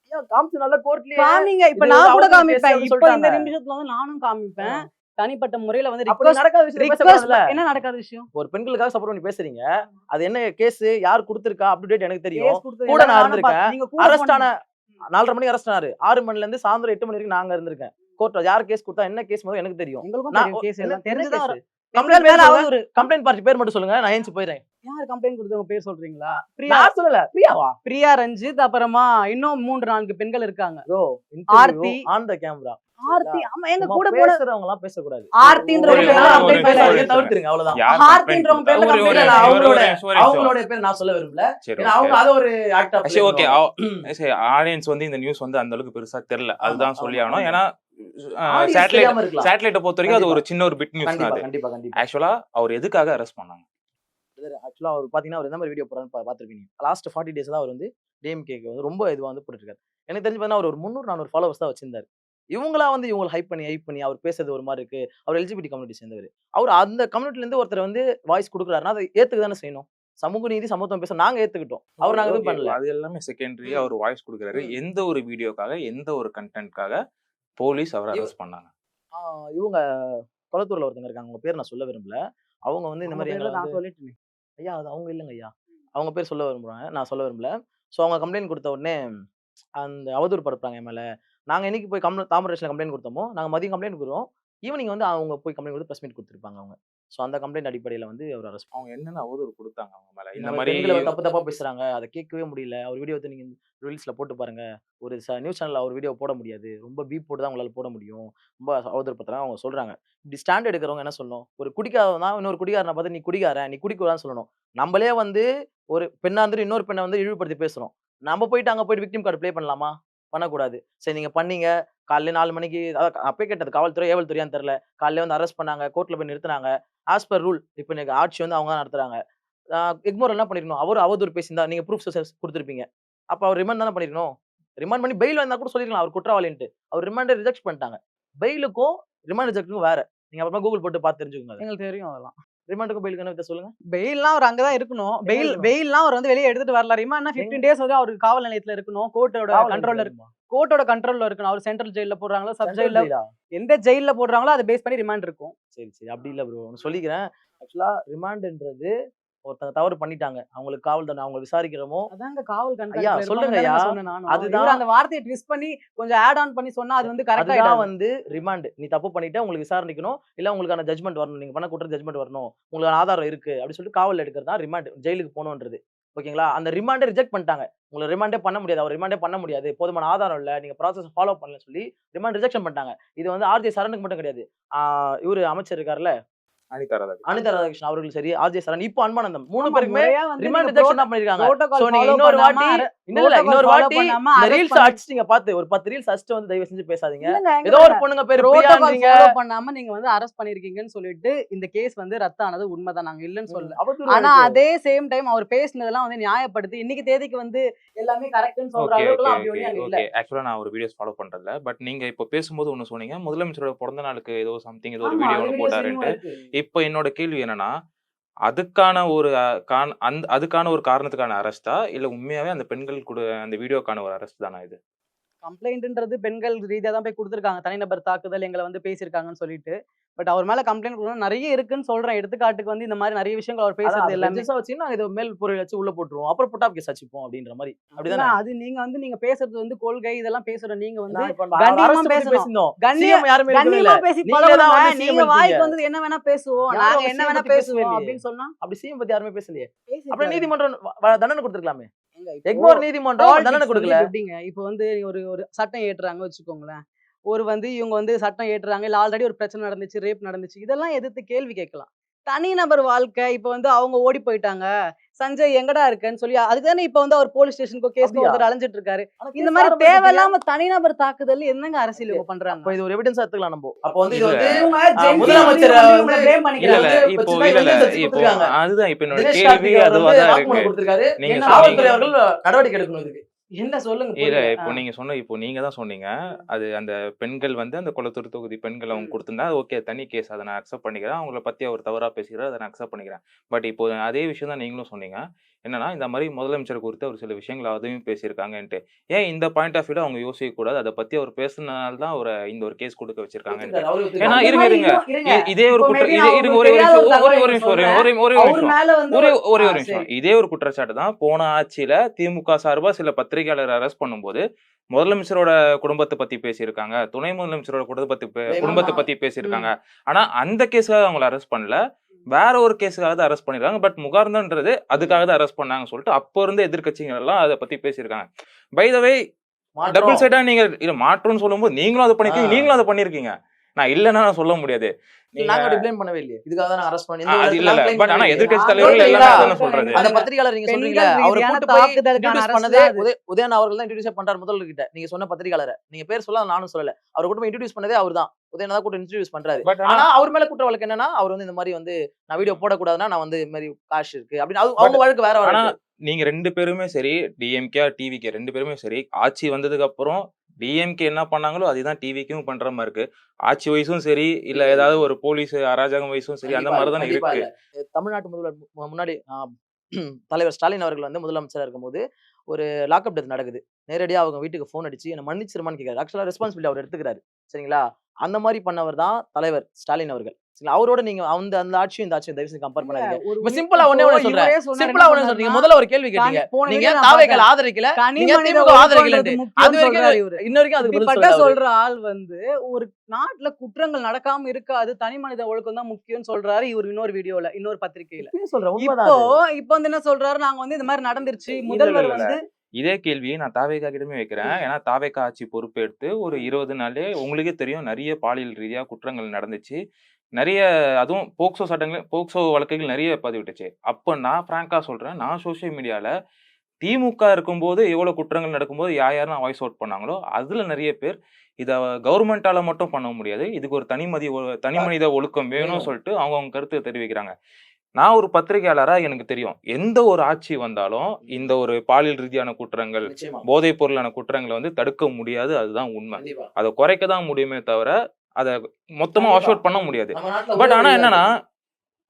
ஐயா காமிச்சு நல்லா கோர்ட்லயே காமிங்க. இப்ப இது நான் ஒரு கூட அவதூறு கேஸ் காமிப்பேன். அப்படின்னு இப்ப இந்த சொல்லிட்டாங்க. நிமிஷத்துல வந்து நானும் காமிப்பேன். தனிப்பட்ட முறையில வந்து அப்ப நீ நடக்காத விஷயத்தை ரிக்வெஸ்ட் பேசக்கூடாதுல்ல. என்ன நடக்காத விஷயம்? ஒரு பெண்களுக்காக சப்போர்ட் பண்ணி பேசுறீங்க. அது என்ன கேஸ், யார் குடுத்திருக்கா அப்டேட் எனக்கு தெரியும். கேஸ் குடுத்தது கூட எல்லாமே நான் நானும் இருந்திருக்கேன். நீங்க கூட அரெஸ்ட் ஆன போனீங்க. 4:30 மணிக்கு அரெஸ்ட் ஆனாரு. 6 மணில இருந்து சாயந்தரம் 8 மணி வரைக்கும் நான் அங்க இருந்திருக்கேன். கோர்ட்ல யார் கேஸ் குடுத்தா, என்ன கேஸ் முதல்ல எனக்கு தெரியும். எங்களுக்கும் நான் தெரியும் கேஸ் என்ன எல்லாம் என்ன தெரிஞ்சு தான் கேஸ்? பெண்கள் கம்ப்ளைண்ட் மேல பேர் சொல்லுங்க. அவதூறு. கம்ப்ளைண்ட் பார்ட்டி பேர் மட்டும் சொல்லுங்க. நான் ஏஞ்சி போயிறேன். யார் கம்ப்ளைண்ட் குடுத்தவங்க பேர் சொல்றீங்களா? பிரியா நான் சொல்லல. பிரியாவா? பிரியா ரஞ்சித் அப்புறமா இன்னும் 3, 4 பெண்கள் இருக்காங்க. Bro Aarthi. Interview on the camera. Aarthi ஆமா எங்க சும்மா கூட போன பேசுறவங்க எல்லாம் பேசக்கூடாது. ஆர்த்தின்றவங்க ஒரு- பேர் ஒரு- கம்ப்ளைண்ட் ஒரு- பண்ணல. ஒரு- தவிர்த்துருங்க அவ்வளவுதான். யார் ஹார்த்தின்றவங்க complaint பேர்ல கொடுத்தா? complaint இல்ல, நான் அவங்களோட ஒரு நிமிஷம். அவங்களோட பேர் நான் சொல்ல விரும்பல. சரி, ஏன்னா அவங்க okay. அத ஒரு ஆக்ட் ஆஃப் சரி, okay. ஆடியன்ஸ் வந்து இந்த நியூஸ் வந்து அந்த அளவுக்கு பெருசா தெரியல. அதுதான் ஆமா, சொல்லி ஆமா, ஆகணும். ஆமா. ஏன்னா ஆடியன்ஸ் சேட்டலைட் தெரியாம இருக்கலாம். சேட்டலைட்டை பொறுத்த வரைக்கும் அது ஒரு கண்டிப்பா. சின்ன ஒரு பிட் நியூஸ் தான் கண்டிப்பா அது. கண்டிப்பா கண்டிப்பா. ஆக்சுவலா அவர் எதுக்காக அரெஸ்ட் பண்ணாங்க? ஆக்சுவலா அவர் பாத்தீங்கன்னா அவர் எந்த மாதிரி வீடியோ போறான்னு பாத்துருப்பீங்க. லாஸ்ட் 40 டேஸ் தான் அவர் வந்து டிஎம்கேக்கு வந்து ரொம்ப இதுவா வந்து போட்டுருக்காரு. எனக்கு தெரிஞ்சு பார்த்தா அவர் ஒரு 300 400 ஃபாலோவர்ஸ் தான் வச்சிருந்தாரு. இவங்களா வந்து இவங்களை ஹைப் பண்ணி அவர் பேசுறது ஒரு மாதிரி இருக்கு. அவர் எல்ஜிபிடி கம்யூனிட்டி சேர்ந்தவர். அவர் அந்த கம்யூனிட்டில இருந்து ஒருத்தர் வந்து வாய்ஸ் கொடுக்குறாருன்னா அதை ஏத்துக்க தானே செய்யணும். சமூக நீதி சமத்துவம் பேச நாங்க ஏத்துக்கிட்டோம். அவர் நாங்க எதுவும் Okay, பண்ணல. அது எல்லாமே செகண்டரி. அவர் வாய்ஸ் கொடுக்குறாரு. எந்த ஒரு வீடியோக்காக, எந்த ஒரு கண்டென்ட்காக போலீஸ் அவரை அரெஸ்ட் பண்ணாங்க? இவங்க கொளத்தூர்ல ஒருத்தங்க இருக்காங்க. அவங்க பேர் நான் சொல்ல விரும்பல. அவங்க வந்து இந்த அவங்க மாதிரி பேர்ல எங்களை நான் சொல்லிட்டேனே. ஐயா அது அவங்க இல்லங்க ஐயா. அவங்க பேர் சொல்ல விரும்புறாங்க. நான் சொல்ல விரும்பல. சோ அவங்க கம்ப்ளைண்ட் குடுத்த உடனே அந்த அவதூறு பரப்புறாங்க என் மேல. நாங்க என்னைக்கு போய் தாமரேஷன்ல கம்ப்ளைண்ட் குடுத்தோமோ, நாங்க மதியம் கம்ப்ளைண்ட் குடுக்குறோம். ஈவினிங் வந்து அவங்க போய் கம்ப்ளைண்ட் குடுத்து பிரஸ் மீட் குடுத்திருப்பாங்க அவங்க. சோ அந்த கம்ப்ளைண்ட் அடிப்படையில வந்து அவர் அரெஸ்ட் அவங்க என்னென்ன அவதூறு கொடுத்தாங்க அவங்க மேல? இந்த இந்த மாதிரி மாதிரி பெண்கள தப்பு தப்பா பேசுறாங்க. அத கேட்கவே முடியல. அவர் வீடியோ எடுத்து நீங்க ரீல்ஸ்ல போட்டு பாருங்க. ஒரு நியூஸ் சேனல்ல அவர் வீடியோ போட முடியாது. ரொம்ப பீப் போட்டு தான் உங்களால போட முடியும். ரொம்ப அவதூறு படுத்துறாங்க அவங்க சொல்றாங்க. இப்படி ஸ்டாண்ட் எடுக்கிறவங்க என்ன சொல்லணும்? ஒரு குடிக்காரன் தான் இன்னொரு குடிகாரன பார்த்து நீ குடிகாரன், நீ குடிக்கூடாதுன்னு சொல்லணும். நம்மளே வந்து ஒரு பெண்ணா இருந்துட்டு இன்னொரு பெண்ண வந்து இழிவுபடுத்தி பேசுறோம். நம்ம போயிட்டு அங்க போயிட்டு விக்டிம் கார்டு ப்ளே பண்ணலாமா? பண்ணக்கூடாது. சரி நீங்க பண்ணீங்க. காலையில 4 மணிக்கு அப்பயே கேட்டது காவல்துறை, ஏவல்துறையான்னு தெரியல. காலையில வந்து அரெஸ்ட் பண்ணாங்க. கோர்ட்ல போய் நிறுத்துனாங்க. ஆஸ் பர் ரூல் இப்ப இன்னைக்கு ஆட்சி வந்து அவங்க தான் நடத்துறாங்க. எக்மோர் என்ன பண்ணிருக்கணும்? அவரு அவதூறு பேசியிருந்தா நீங்க ப்ரூஃப்ஸ் குடுத்திருப்பீங்க. அப்ப அவர் ரிமாண்ட் தானே பண்ணிருக்கணும். ரிமாண்ட் பண்ணி பெயில் வந்தா கூட சொல்லிருக்கலாம் அவர் குற்றவாளின்ட்டு. அவர் ரிமாண்ட ரிஜெக்ட் பண்ணிட்டாங்க. பெயிலுக்கும் ரிமாண்ட் ரிஜெக்ட்க்கும் வேற. நீங்க அப்புறமா கூகுள் போட்டு பார்த்து தெரிஞ்சுக்கோங்க அத. எங்களுக்கு தெரியும் அதெல்லாம். ரிமாண்டுக்கும் பெயிலுக்கு என்ன வித்தியாசம் சொல்லுங்க? பெயில்லாம் அவர் அங்க தான் இருக்கணும். எங்க இருக்கணும்? பெயில்லாம் அவர் வந்து வெளிய எடுத்துட்டு வரல. ரிமாண்ட்னா 15 டேஸ் வந்து அவருக்கு காவல் நிலையத்துல இருக்கணும். கோர்ட்டோட கண்ட்ரோல்ல இருக்கணும். அவர் சென்ட்ரல் ஜெயில்ல போடுறாங்களோ, சப் ஜெயில்ல எந்த ஜெயில்ல போடுறாங்களோ அத பேஸ் பண்ணி ரிமாண்ட் இருக்கும். சரி, சரி. அப்படி இல்ல ப்ரோ. ஒண்ணு சொல்லிக்கிறேன். ஆக்சுவலா ரிமாண்ட்ன்றது ஒருத்தங்க தவறு பண்ணிட்டாங்க. அவங்களுக்கு காவல் தண்டனை அவங்க விசாரிக்கிறோமோ அதாங்க காவல் ஐயா கண்காணிப்புல சொல்லுங்க இருப்பாங்கன்னு ஐயா. தானே சொன்னேன் நானும். அதுதான் இவரு அந்த வார்த்தையை ட்விஸ்ட் பண்ணி கொஞ்சம் ஆட் ஆன் பண்ணி சொன்னா அது வந்து கரெக்ட் அதுதான் ஆயிடாது. வந்து ரிமாண்ட். நீ தப்பு பண்ணிட்ட உங்களுக்கு விசாரணைக்கணும். இல்ல உங்களுக்கான ஜட்ஜ்மென்ட் வரணும். நீங்க பண்ண குற்ற ஜட்ஜ்மென்ட் வரணும். உங்களுக்கான ஆதாரம் இருக்கு. அப்படி சொல்லிட்டு காவல்ல எடுக்கிறது தான் ரிமாண்ட். ஜெயிலுக்கு போணும்ன்றது. ஓகேங்களா? அந்த ரிமாண்ட ரிஜெக்ட் பண்ணிட்டாங்க. உங்கள ரிமாண்டே பண்ண முடியாது. அவர் ரிமாண்டே பண்ண முடியாது. போதுமான ஆதாரம் இல்ல. நீங்க ப்ராசஸ் ஃபாலோ பண்ணலன்னு சொல்லி ரிமாண்ட் ரிஜெக்ஷன் பண்ணிட்டாங்க. இது வந்து ஆர்ஜே சரணுக்கு மட்டும் கிடையாது. இவரு அமைச்சர் இருக்கார்ல, அனிதா ராதாகிருஷ்ணன். அனிதா ராதாகிருஷ்ணன் அவர்களும் சரி, ஆர்ஜே சரண், இப்போ அன்பானந்தம் 3 ஆமா, பேருக்குமே முறையா வந்து ரிமாண்ட் நீங்க ரிஜெக்ஷன் தான் பண்ணிருக்காங்க. protocol சோ நீங்க follow இன்னொரு பண்ணாம வாட்டி இல்ல protocol இன்னொரு follow வாட்டி பண்ணாம இந்த arrest ரீல்ஸ் பண்ணி- அடிச்சிட்டீங்க பார்த்து ஒரு 10 ரீல்ஸ் அடிச்சிட்டு வந்து தயவு செஞ்சு பேசாதீங்க. இல்லங்க, எங்க ஏதோ ஒரு பொண்ணுங்க பேரு protocol பிரியான்றீங்க. follow பண்ணாம நீங்க வந்து அரெஸ்ட் பண்ணிருக்கீங்கன்னு சொல்லிட்டு இந்த கேஸ் வந்து ரத்தானது உண்மைதான். நாங்க இல்லன்னு சொல்லல. அவதூறு ஆனா இருக்கு. அதே சேம் டைம் அவர் பேசினதெல்லாம் வந்து நியாயப்படுத்தி இன்னைக்கு தேதிக்கு வந்து எல்லாமே கரெக்ட்னு சொல்ற ஓகே, அளவுக்கு ஓகே, அப்படி ஓகே, ஒண்ணு அங்க இல்ல. ஓகே. ஆக்சுவலா நான் ஒரு வீடியோஸ் ஃபாலோ பண்றதில்ல. பட் நீங்க இப்போ பேசும்போது ஒண்ணு சொன்னீங்க. முதலமைச்சரோட பிறந்த நாளுக்கு ஏதோ சம்திங் ஏதோ ஒரு ஆமா, வீடியோ அது ஒண்ணு videos போட்டாருன்ட்டு. இன்னும் இருக்கு. இப்போ என்னோட கேள்வி என்னன்னா, அதுக்கான ஒரு அதுக்கான ஒரு காரணத்துக்கான அரெஸ்ட்டா? இல்ல உண்மையாவே அந்த பெண்கள் கூட அந்த வீடியோக்கான ஒரு அரெஸ்ட் தானா இது? கம்ப்ளைண்ட்ன்றது பெண்கள் ரீதியா தான் போய் குடுத்துருக்காங்க. தனிநபர் தாக்குதல் எங்கள வந்து பேசியிருக்காங்கன்னு சொல்லிட்டு. பட் அவர் மேல கம்ப்ளைண்ட் குடுக்கணும் நெறைய இருக்குன்னு சொல்றேன். எடுத்துக்காட்டுக்கு வந்து இந்த மாரி நெறைய விஷயங்கள் அவர் அதான் பேசுறது அத எல்லாமே. வெஞ்சன்ஸா வச்சு நாங்க இத மேல் பொருள் வச்சு உள்ள போட்டுருவோம். அப்புறம் புட்டாப் கேஸ் வச்சுப்போம் அப்படின்ற மாரி. அப்படிதானே? அது நீங்க பேசுறது வந்து கொள்கை இதெல்லாம் பேசுற நீங்க வந்து நான் இப்ப கண்ணியமா அரசு பத்தி பேசணும். பேசியிருந்தோம். கண்ணிய சிஎம் யாருமே இருக்கவே இல்ல. கண்ணியமா பேசி நீங்களே தான் பழகணுங்க. வந்து சிஎம் நீங்க எடுத்தீங்க. வாய்க்கு வந்தது என்ன வேணா பேசுவோம். யாரும் நாங்க அவங்க என்ன சிஎம் வேணா பத்தி பேசவே பேசுவோம் இல்லையே. அப்படின்னு சொன்னா அப்படி சிஎம் பத்தி யாருமே பேசலையே. அப்புறம் பேசிட்டாரு. நீதிமன்றம் தண்டனை குடுத்துருக்கலாமே. இப்போ எக்மோர் நீதிமன்றம் தண்டனை பாலிடிக்ஸ் வந்து குடுக்கல. எப்படிங்க? இப்போ வந்து ஒரு சட்டம் ஏற்றுறாங்க வச்சுக்கோங்களேன். இவங்க வந்து சட்டம் ஏற்றுறாங்க. இல்ல ஆல்ரெடி ஒரு பிரச்சனை நடந்துச்சு, ரேப் நடந்துச்சு. இதெல்லாம் எதிர்த்து கேள்வி கேட்கலாம். தனிநபர் வாழ்க்கை இப்ப வந்து அவங்க ஓடி போயிட்டாங்க. சஞ்சய் எங்கடா இருக்கன்னு சொல்லி அதுக்கு தானே இப்ப வந்து அவர் போலீஸ் ஸ்டேஷனுக்கோ கேஸ்க்கோ அப்படியா? ஒருத்தர் அலைஞ்சிட்டு இருக்காரு. ஆனா இந்த கேஸ் மாதிரி ஆரம்பிச்சிட்டீங்க. தேவையில்லாம தனிநபர் தாக்குதல் என்னங்க அரசியல் இவங்க பண்றாங்க? அப்ப இது ஒரு எவிடன்ஸா எடுத்துக்கலாம் நம்ப. அப்ப வந்து இது இல்ல. வந்து இவங்க முதலமைச்சரை வந்து blame இல்ல பண்ணிக்கிறாங்க. இல்ல வந்து இப்போ வச்சுதான் இல்ல இல்ல evidence வச்சு இப்போ கொடுத்திருக்காங்க. அதுதான் இப்ப என்னோட தினேஷ் கேள்வி கார்த்திக் அவர் அதுவா வந்து தான் வாக்குமூலம் இருக்கு. கொடுத்திருக்காரு. நீங்க என்ன காவல்துறை சொன்னீங்க அவர்கள் நடவடிக்கை எடுக்கணும் இதுக்கு. என்ன சொல்லுங்க இல்ல புரியல. இப்போ நீங்க தான் சொன்னீங்க. அது அந்த பெண்கள் வந்து அந்த குளத்தூர் தொகுதி பெண்கள் அவங்க ம். கொடுத்திருந்தா அது ஓகே தனி கேஸ் அதை நான் அக்செப்ட் பண்ணிக்கிறேன். அவங்கள பத்தி அவர் தவறா பேசுகிறார் அதை நான் அக்செப்ட் பண்ணிக்கிறேன். பட் இப்போ அதே விஷயம் தான் நீங்களும் சொன்னீங்க. என்னன்னா இந்த மாதிரி முதலமைச்சர் குறித்து ஒரு சில விஷயங்கள் அதையும் பேசியிருக்காங்கன்ட்டு. ஏன் இந்த பாயிண்ட் ஆஃப் வியூல அவங்க யோசிக்க கூடாது? அதை பத்தி அவர் பேசுனனால தான் இந்த ஒரு கேஸ் கொடுக்க வச்சிருக்காங்கன்ட்டு. ஒத்துக்கிட்டாரு. அவரு ஏன்னா ஒத்துக்கிட்டாரு. அந்த இருங்க மாதிரி இருங்க இதே ஒரு இப்போ குற்ற maybe இதே நான் இருங்க உங்களுக்கு ஒரே தெரியாத ஒரு நிமிஷம் தகவல் ஒரு நிமிஷம் சொல்றேன். ஒரே அவர் நிமிஷம் மேல வந்து ஒரே ஒரு சரி. நிமிஷம் இதே ஒரு குற்றச்சாட்டு தான் போன ஆட்சியில திமுக சார்பா சில பத்திரிகையாளர் அரெஸ்ட் பண்ணும்போது முதலமைச்சரோட குடும்பத்தை பத்தி பேசியிருக்காங்க. துணை முதலமைச்சரோட குடும்பத்தை பத்தி பேசியிருக்காங்க. ஆனா அந்த கேஸுக்காக அவங்கள அரெஸ்ட் பண்ணல. வேற ஒரு கேஸுக்காக தான் அரெஸ்ட் பண்ணிருக்காங்க. பட் முகார்ந்தன்றது அதுக்காக தான் அரெஸ்ட் பண்ணாங்கன்னு சொல்லிட்டு அப்போ இருந்த எதிர்க்கட்சிகள் எல்லாம் அதை பத்தி பேசியிருக்காங்க. பை த வே டபுள் மாற்றம். சைடா நீங்க இல்ல மாற்றம்னு சொல்லும்போது நீங்களும் அதை பண்ணிருக்கீங்க நீங்களும் அதை பண்ணிருக்கீங்க. நான் இல்லைன்னா நான் சொல்ல முடியாது. நீங்க நாங்க அப்படி blame பண்ணவே இல்லையே. இதுக்காக தான் நான் அரெஸ்ட் பண்ணி அது இல்ல இல்ல claim பட் ஆனா பண்ணவே இல்லையே. எதிர்க்கட்சி நான் தலைவர்கள் கேட்கல. எல்லாமே அதானே சொல்றது. அந்த பத்திரிகையாளர் நீங்க சொல்றீங்களே பெண்கள் அவரை ரீதியான கூட்டு போய் தாக்குதலுக்கான introduce அரசு பண்ணதே தான் அது. உதயன் அவர்கள் தான் இன்ட்ரோடியூஸ் பண்றாரு முதல்வர்கிட்ட. நீங்க சொன்ன பத்திரிகையாளரை. நீங்க பேர் சொல்ல நானும் சொல்லல. அவரை கூட்டு போய் இன்ட்ரோடியூஸ் பண்ணதே அவர்தான். உதயன் தான் கூட்டு இன்ட்ரோடியூஸ் பண்றாரு. பட் ஆனா ஆனா அவர் மேல குற்ற வழக்கு என்னன்னா அவர் வந்து இந்த மாதிரி வந்து நான் வீடியோ போடக்கூடாதுன்னா நான் வந்து இந்த மாதிரி காசு இருக்கு அப்படின்னு அவங்க வழக்கு வேற ஆனா வழக்கு. நீங்க 2 பேருமே சரி டிஎம்கே டிவிகே 2 பேருமே சரி ஆட்சி வந்ததுக்கு அப்புறம் டிஎம்கே என்ன பண்ணாங்களோ அதுதான் டிவிக்கும் பண்ற மாதிரி இருக்கு. ஆட்சி வயசும் சரி இல்ல ஏதாவது ஒரு போலீஸ் அராஜகம் வயசும் சரி அந்த கண்டிப்பா மாதிரி தானே கண்டிப்பா இருக்கு. இல்ல. தமிழ்நாட்டு முதல்வர் முன்னாடி தலைவர் ஸ்டாலின் அவர்கள் வந்து முதலமைச்சரா இருக்கும்போது ஒரு லாக்அப் டெத் நடக்குது. நேரடியா அவங்க வீட்டுக்கு ஃபோன் அடிச்சு என்ன மன்னிச்சிருமான்னு கேட்காரு. ஆக்சுவலா ரெஸ்பான்சிபிலிட்டி அவர் எடுத்துக்கிறாரு. சரிங்களா? அந்த மாதிரி பண்ணவர் தான் தலைவர் ஸ்டாலின் அவர்கள். சரிங்களா? அவரோட நீங்க அந்த ஆட்சியும் இந்த ஆட்சியும் தயவு செஞ்சு கம்பேர் பண்ணாதீங்க. இப்ப சிம்பிளா ஒண்ணே ஒண்ணு சொல்றேன். சிம்பிளா ஒண்ணு சொல்றீங்க. முதல்ல ஒரு கேள்வி கேட்டீங்க. நீங்க தாவேக்கள் ஆதரிக்கல. நீங்க திமுக ஆதரிக்கலன்னு. அது வரைக்கும் இன்ன வரைக்கும் அதுக்கு பதில் இப்படிப்பட்ட சொல்லல அவரு. சொல்ற ஆள் வந்து ஒரு நாட்டுல குற்றங்கள் நடக்காம இருக்காது தனி மனித ஒழுக்கம் தான் முக்கியம்னு சொல்றாரு இவர் இன்னொரு வீடியோல இன்னொரு பத்திரிக்கையில. இப்பயும் சொல்றேன். உண்மைதான் இப்போ அது. இப்போ வந்து என்ன சொல்றாரு நாங்க வந்து இந்த மாதிரி நடந்துருச்சு இல்ல, முதல்வர் இல்ல, இல்ல. வந்து இதே கேள்வியை நான் தாவேகா கிட்டமே வைக்கிறேன். ஏன்னா தாவேகா ஆட்சி பொறுப்பெடுத்து ஒரு 20 நாள்லயே உங்களுக்கே தெரியும் நிறைய பாலியல் ரீதியா குற்றங்கள் நடந்துச்சு. நிறைய அதுவும் போக்சோ வழக்குகள் நிறைய பதிவிட்டுச்சு. அப்ப நான் பிராங்கா சொல்றேன். நான் சோசியல் மீடியால திமுக இருக்கும்போது எவ்வளவு குற்றங்கள் நடக்கும்போது யாரெல்லாம் வாய்ஸ் அவுட் பண்ணாங்களோ அதுல நிறைய பேர் இத கவர்மெண்டால மட்டும் பண்ண முடியாது. இதுக்கு ஒரு தனி மனித ஒழுக்கம் வேணும்னு சொல்லிட்டு அவங்க கருத்தை தெரிவிக்கிறாங்க. நான் ஒரு பத்திரிகையாளரா எனக்கு தெரியும். எந்த ஒரு ஆட்சி வந்தாலும் இந்த ஒரு பாலியல் ரீதியான குற்றங்கள், நிச்சயமா. போதைப் பொருளான குற்றங்களை வந்து தடுக்க முடியாது. அதுதான் உண்மை. கண்டிப்பா. அதை குறைக்க தான் முடியுமே தவிர அதை மொத்தமா வாஷ் அவுட் பண்ண முடியாது. நம்ம நாட்டுல பட் ஒரே ஆனா வழி என்னன்னா தான் இருக்கு.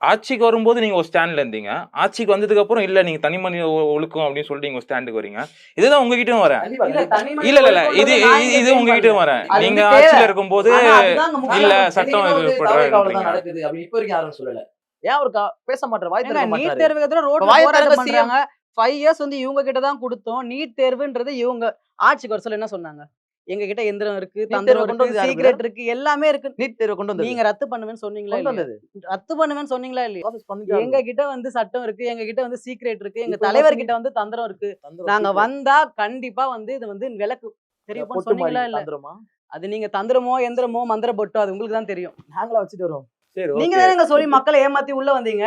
ஆட்சிக்கு வரும்போது நீங்க ஒரு ஸ்டாண்ட்ல இருந்தீங்க. ஆட்சிக்கு வந்ததுக்கு அப்புறம் இல்ல நீங்க தனி மனித ஒழுக்கம் அப்படின்னு சொல்லிட்டு நீங்க ஒரு ஸ்டாண்டுக்கு வரீங்க. இதுதான் உங்ககிட்டயும் வரேன். கண்டிப்பா, இல்ல கண்டிப்பா. தனி மனித இல்ல இல்ல இல்ல ஒழுக்கம்ன்றது இது நான் இங்க இது blame உங்ககிட்டயும் பண்ணல. வரேன். அது நீங்க வந்து ஆட்சியில தேவை. இருக்கும்போது ஆனா அதுதாங்க முக்கியம். இல்ல என்னைக்குமே சட்டம் இது வந்து தாவேக்காவுல பண்றீங்க. தான் நடக்குது அப்படின்னு இப்ப வரைக்கும் யாரும் சொல்லல. ஏன் அவரு பேச மாட்டாரு? வாய் ஏங்க திறக்க நீட் மாட்டாரு. தேர்வுக்கு எதிராக இப்ப ரோட்ல வாய் போராட்டம் திறந்த சிஎம் பண்றாங்க. 5 இயர்ஸ் வந்து இவங்க கிட்ட தான் கொடுத்தோம். நீட் தேர்வுன்றது இவங்க ஆட்சிக்கு வர சொல்ல என்ன சொன்னாங்க? எங்க கிட்ட எந்திரம் இருக்கு, நீட் தந்திரம் தேர்வை கொண்டு இருக்கு, வந்தது யாரு சீக்ரெட் இருக்கு, எல்லாமே இருக்கு. நீட் தேர்வை கொண்டு வந்தது. நீங்க ரத்து பண்ணுவேன்னு சொன்னீங்களா கொண்டு இல்லையா? வந்தது. ரத்து பண்ணுவேன்னு சொன்னீங்களா இல்லையா? ப்ராசஸ் பண்ணிட்டு எங்க கிட்ட வந்து சட்டம் இருக்கு, எங்க கிட்ட வந்து சீக்ரெட் இருக்கு, எங்க இப்ப என்ன தலைவர் சொன்னீங்க? கிட்ட வந்து தந்திரம் இருக்கு. தந்திரம் நாங்க secret. வந்தா கண்டிப்பா வந்து இது வந்து விளக்கு தெரியுமான்னு பொட்டு சொன்னீங்களா மாதிரி இல்ல? தந்திரமா? அது நீங்க தந்திரமோ, எந்திரமோ, மந்திர பொட்டோ அது உங்களுக்கு தான் தெரியும். நாங்களா வச்சுட்டு வரோம். சரி நீங்க ஓகே. தானங்க சொல்லி மக்களை ஏமாத்தி உள்ள வந்தீங்க.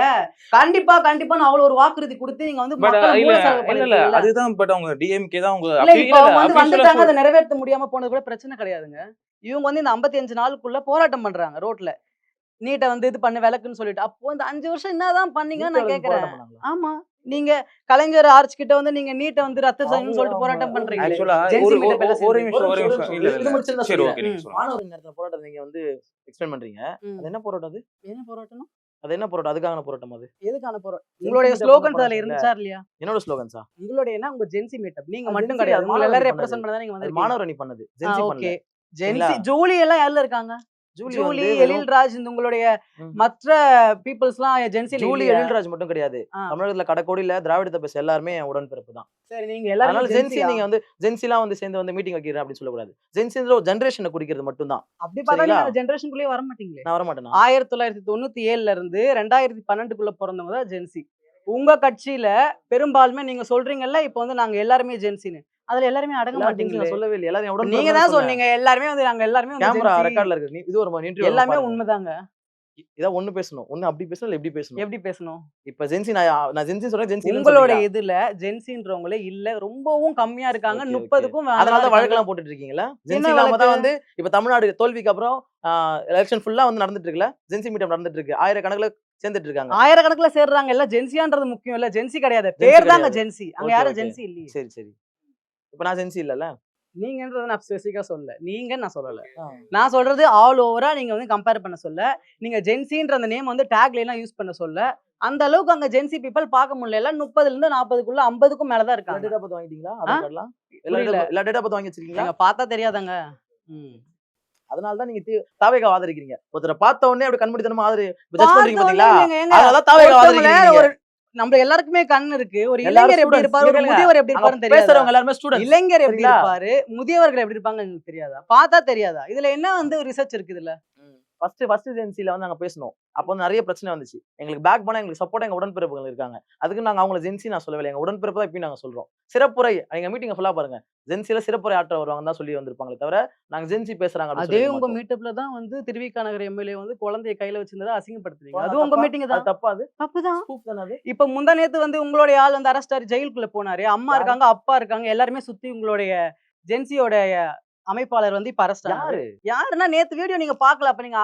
கண்டிப்பா அவ்வளவு ஒரு வாக்குறுதி கொடுத்து நீங்க வந்து பட் மக்களை இல்ல மூல செலவு இல்ல பண்ணிருக்கீங்கல்ல. அதுதான் பட் அவங்க டிஎம்கே தான் அவங்க இல்ல இப்ப அவங்க வந்து அபிஷியலா வந்துட்டாங்க அதை நிறைவேற்ற முடியாம போனது கூட பிரச்சனை கிடையாதுங்க. இவங்க வந்து இந்த 55 நாளுக்குள்ள போராட்டம் பண்றாங்க ரோட்ல. நீட்டை வந்து இது பண்ணு விளக்குன்னு சொல்லிட்டு. அப்போ இந்த 5 வருஷம் என்னதான் பண்ணீங்கன்னு நான் நீட் கேக்குறேன். போராட்டம் பண்ணாங்களா? ஆமா. நீங்க கலைஞர் ஆர்ச் கிட்ட வந்து நீங்க நீட்டை வந்து ரத்து செய்யணும்னு சொல்லிட்டு போராட்டம் பண்றீங்க. ஆக்சுவலா ஜென்சி ஒரு மீட்டப் எல்லாம் ஒரு சேர்ந்து. நிமிஷம் இல்ல இது இல்ல முடிச்சிருந்தா சரி சொல்லுங்க. ஓகே நீங்க சொல்லுங்க. மாணவர் நேரத்துல போராட்டம் நீங்க வந்து எக்ஸ்பிளைன் பண்றீங்க. ம். அது என்ன போராட்டம் அது? என்ன போராட்டம்? அது என்ன போராட்டம்? அதுக்கான போராட்டம் அது. எதுக்கான போறோம்? உங்களுடைய meetup ஸ்லோகன்ஸ் பண்ண அதுல போறாங்கல்ல. இருந்துச்சா இல்லையா? என்னோட ஸ்லோகன்ஸா? உங்களுடைய உங்க ஜென்சி மீட்டப் நீங்க அது மட்டும் ஜென்சி, கிடையாது. அது உங்களை மாணவர் எல்லாரும் அணி பண்ணது. ரெப்ரசென்ட் பண்ண தான் நீங்க அது வந்திருக்கீங்க. மாணவர் அணி பண்ணது. ஜென்சி பண்ணல. ஓகே. சரிங்களா? ஜென்சி ஜூலி எல்லாம் யாருல இருக்காங்க? ஜூலி ஜூலி, வந்து வெறும் எழில்ராஜ் இந்த உங்களுடைய ம். மற்ற பீப்பிள்ஸ்லாம் ஜென்சில ஜூலி, இல்லையா? எழில்ராஜ் மட்டும் கிடையாது. ஆ. தமிழகத்துல கடைக்கோடியில திராவிடத்தை பேச எல்லாருமே என் உடன்பிறப்பு தான். சரி நீங்க எல்லாரும் அதனால ஜென்சி ஜென்சியா? நீங்க வந்து ஜென்சிலாம் வந்து சேர்ந்து வந்து மீட்டிங் வைக்கிறேன் அப்படின்னு சொல்லக்கூடாது. ஜென்சின்ற ஒரு ஜெனரேஷனை குறிக்கிறது மட்டும் தான். அப்படி பார்த்தா சரிங்களா? நீங்க அந்த ஜெனரேஷன்குள்ளேயே வர மாட்டீங்களே. நான் வரமாட்டேனா? 1997ல இருந்து 2012க்குள்ள பிறந்தவங்க தான் ஜென்சி. உங்க கட்சியில பெரும்பாலுமே நீங்க சொல்றீங்கல்ல, இப்போ வந்து நாங்க எல்லாருமே ஜென்சின்னு. அதுல எல்லாருமே அடங்க எல்லாரும் ஜென்சி மாட்டீங்களே. நான் சொல்லவே இல்லையே. எல்லாரும் என் நீங்க உடன்பிறப்பு தான் தான் சொன்னேன். சொன்னீங்க எல்லாருமே வந்து நாங்க எல்லாருமே வந்து கேமரா ஜென்சி. ரெக்கார்ட்ல இருக்கு. இது ஒரு இன்டர்வியூ எல்லாமே பாருங்க. உண்மைதாங்க. இதான் ஒண்ணு பேசணும். ஒண்ணு அப்படி பேசணும், இல்ல இப்படி பேசணும். எப்படி பேசணும்? இப்ப ஜென்சி நான் ஜென்சி சொல்றேன், ஜென்சி இல்லன்னு உங்களோட சொல்றீங்களா? இதுல ஜென்சின்றவங்களே இல்ல, ரொம்பவும் கம்மியா இருக்காங்க. Okay, okay. 30க்கும் மேல அதனால தான் இருக்காங்க. வழக்கெல்லாம் போட்டுட்டு இருக்கீங்களா? ஜென்சி என்ன இல்லாம தான் வழக்கு? வந்து இப்ப தமிழ்நாடு தோல்விக்கு அப்புறம் எலெக்ஷன் ஃபுல்லா வந்து நடந்துட்டு இருக்குல்ல. ஜென்சி மீட்டிங் நடந்துட்டு இருக்கு. ஆயிரக்கணக்குல சேர்ந்துட்டு இருக்காங்க. ஆயிரக்கணக்குல சேர்றாங்க. எல்லாம் ஜென்சியான்றது முக்கியம் இல்ல. ஜென்சி கிடையாது. ஜென்சி பேர் தாங்க கிடையாது. ஜென்சி. அங்க ஓகே, யாரும் ஓகே. ஜென்சி இல்லையே. சரி, சரி. இப்ப நான் ஜென்சி இல்லல்ல? நீங்கன்றத நான் ஸ்பெசிஃபிக்கா சொல்லல. நீங்கன்னு நான் சொல்லல. ஆ. நான் சொல்றது ஆல் ஓவரா நீங்க வந்து கம்பேர் பண்ண சொல்ல. நீங்க ஜென்சின்ற அந்த நேம் வந்து டேக்லைன்லாம் யூஸ் பண்ண சொல்ல. அந்த அளவுக்கு அங்க ஜென்சி பீப்பிள் பார்க்க முடியல. எல்லாம் 30ல இருந்து 40க்குள்ள 50க்கும் மேல தான் எல்லா இருக்காங்க. டேட்டா பார்த்து வாங்கிட்டீங்களா? ஆ? ஆதார் கார்டுலாம்? எல்லா புரியல. டேட்டா பார்த்து வாங்கி வச்சிருக்கீங்களா? நீங்க பார்த்தா தெரியாதாங்க. ம். அதனால தான் நீங்க தாவேகா ஆதரிக்கிறீங்க. ஒருத்தர பார்த்த உடனே அப்படி கண்மூடித்தனமா ஜட்ஜ் பார்த்த பண்றீங்க உடனே பாத்தீங்களா? இல்லைங்க. ஏங்க அதனால தான் தாவேகா ஒருத்தவங்கள ஆதரிக்கிறீங்க. ஒரு நம்ம எல்லாருக்குமே கண் இருக்கு. ஒரு எல்லாரும் இளைஞர் எப்படி ஸ்டூடண்ட்ஸ். இருப்பாரு, ஒரு கேளுங்க. முதியவர் எப்படி அங்க இருப்பாருன்னு தெரியாதா? பேசுறவங்க எல்லாருமே ஸ்டூடண்ட்ஸ். இளைஞர் எப்படி சரிங்களா? இருப்பாரு, முதியவர்கள் எப்படி இருப்பாங்கன்னு எனக்கு தெரியாதா? பார்த்தா தெரியாதா? இதுல என்ன வந்து ரிசர்ச் இருக்கு இதுல? ஃபர்ஸ்ட் ஜென்சில வந்து நாங்க பேசணும். அப்போ வந்து நிறைய பிரச்சனை வந்துச்சு. எங்களுக்கு பேக் போனா எங்களுக்கு சப்போர்ட்டா எங்க உடன்பிறப்புகள் இருக்காங்க. அதுக்கு நாங்க அவங்கள ஜென்சி நான் சொல்லவே இல்ல. எங்க உடன்பிறப்பு தான் இப்பயும் நாங்க சொல்றோம். சிறப்புரை எங்க மீட்டிங் ஃபுல்லா பாருங்க. ஜென்சில சிறப்புரை ஆற்ற வருவாங்கன்னு தான் சொல்லி வந்திருப்பாங்களே தவிர நாங்க ஜென்சி பேசுறாங்க அப்படின்னு அதே சொல்லிக்க உங்க மாட்டோம். மீட்டப்ல தான் வந்து திருவிக நகர் எம்எல்ஏ வந்து குழந்தைய கையில வச்சிருந்ததை அசிங்கப்படுத்துறீங்க. அது அதுவும் உங்க தப்பா? மீட்டிங் அது தான். தப்பா அது? தப்புதான். ஸ்கூப் தானே அது? இப்ப முந்தா நேத்து வந்து உங்களுடைய ஆள் வந்து அரெஸ்ட் ஆகி ஜெயிலுக்குள்ள போனாரு. அம்மா யாரு? இருக்காங்க, அப்பா இருக்காங்க. எல்லாருமே சுத்தி உங்களுடைய ஜென்சியோட அமைப்பாளர் வந்து இப்ப அரெஸ்ட் ஆனாரு. யாரு? யாருன்னா நேத்து வீடியோ நீங்க பார்க்கல. அப்ப நீங்க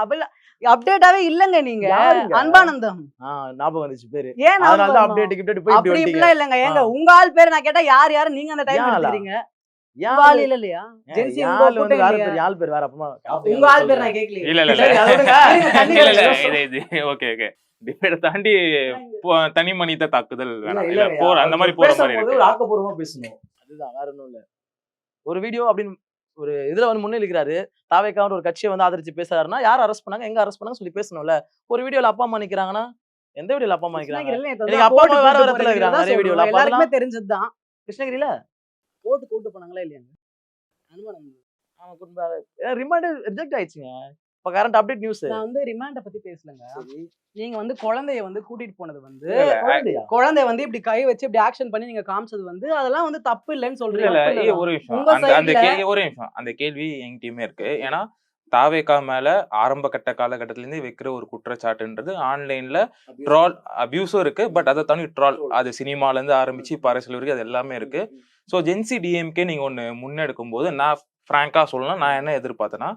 அப்டேட்டாவே இல்லங்க நீங்க. யாருங்க? அன்பானந்தம். ஞாபகம் வந்துச்சு பேரு. ஏன் அதனால ஞாபகம் தான் வரணும்? அப்டேட் கிப்டேட் போய் இப்படி அப்படி வந்துட்டீங்க. இப்படிலாம் இல்லங்க. ஏங்க உங்க ஆள் பேரு நான் கேட்டா யார் யாரு நீங்க அந்த டைம் யாழா? எடுத்துக்கிறீங்க. உங்க யாழ் ஆள் இல்ல இல்லையா? ஜென்சி உங்க யாழ் வந்து கூட்டம் வேற இல்லையா? பேர், யாழ் பேர் வேற. அப்புறமா உங்க ஆள் பேர் நான் கேட்கலையே. இல்ல இல்ல சரி, அதை விடுங்க. இல்ல இல்ல இது ஓகே ஓகே டிபேட் தாண்டி தனி மனித தாக்குதல் இல்ல, வேணாம். இல்ல, இல்ல போற அந்த மாதிரி போற மாதிரி பேசும்போது இருக்கு. ஒரு ஆக்கப்பூர்வமா பேசணும். அதுதான், வேற ஒண்ணும் இல்ல. ஒரு வீடியோ அப்படின்னு ஒரு இதுல வந்து முன்னிலைக்கிறாரு. தாவேக்கான்ற ஒரு கட்சியை வந்து ஆதரிச்சு பேசுறாருன்னா யார் அரெஸ்ட் பண்ணாங்க, எங்க அரெஸ்ட் பண்ணாங்க சொல்லி பேசணும்ல. ஒரு வீடியோல அப்பா அம்மா நிக்கிறாங்கன்னா எந்த வீடியோல அப்பா அம்மா நிக்கிறாங்க? கிருஷ்ணகிரியில நேத்து எனக்கு வந்து அப்பா கோர்ட்டு அம்மா வேற கூட்டு வேற இடத்துல போன இருக்காங்க வீடியோ நிறைய தான் வீடியோல. சொல்றோம். அப்ப எல்லாருக்குமே அதெல்லாம் தெரிஞ்சதுதான். கிருஷ்ணகிரியில கோர்ட்டு கூட்டு போனாங்களா இல்லையாங்க? அனுமானம். ரிமாண்ட் ரிஜெக்ட் ஆயிடுச்சுங்க. இப்ப கரண்ட் அப்டேட் நியூஸ். நான் வந்து ரிமாண்ட பத்தி பேசலங்க. சரி. நீங்க வந்து குழந்தைய வந்து கூட்டிட்டு போனது வந்து குழந்தையா? குழந்தைய வந்து இப்படி கை வச்சு இப்படி ஆக்ஷன் பண்ணி நீங்க காமிச்சது வந்து அதெல்லாம் வந்து தப்பு இல்லைன்னு இல்ல சொல்றீங்க. இல்ல தப்பு இல்லதான். ஒரு விஷயம் உங்க அந்த அந்த சைடுல கேள்வி ஒரு நிமிஷம் அந்த கேள்வி என்கிட்டயுமே இருக்கு. ஏன்னா தாவேகா மேல ஆரம்ப கட்ட காலகட்டத்துல இருந்து வைக்கிற ஒரு குற்றச்சாட்டுன்றது ஆன்லைன்ல ட்ரால் அபியூஸும் இருக்கு. பட் அதை தாண்டி ட்ரால் அது சினிமால இருந்து ஆரம்பிச்சு இப்ப அரசியல் வரைக்கும் அது எல்லாமே இருக்கு. ஸோ ஜென்சி டிஎம்கே நீங்க ஒண்ணு முன்னெடுக்கும் போது நான் ஃப்ராங்கா சொல்லணும், நான் என்ன எதிர்பார்த்தேன்னா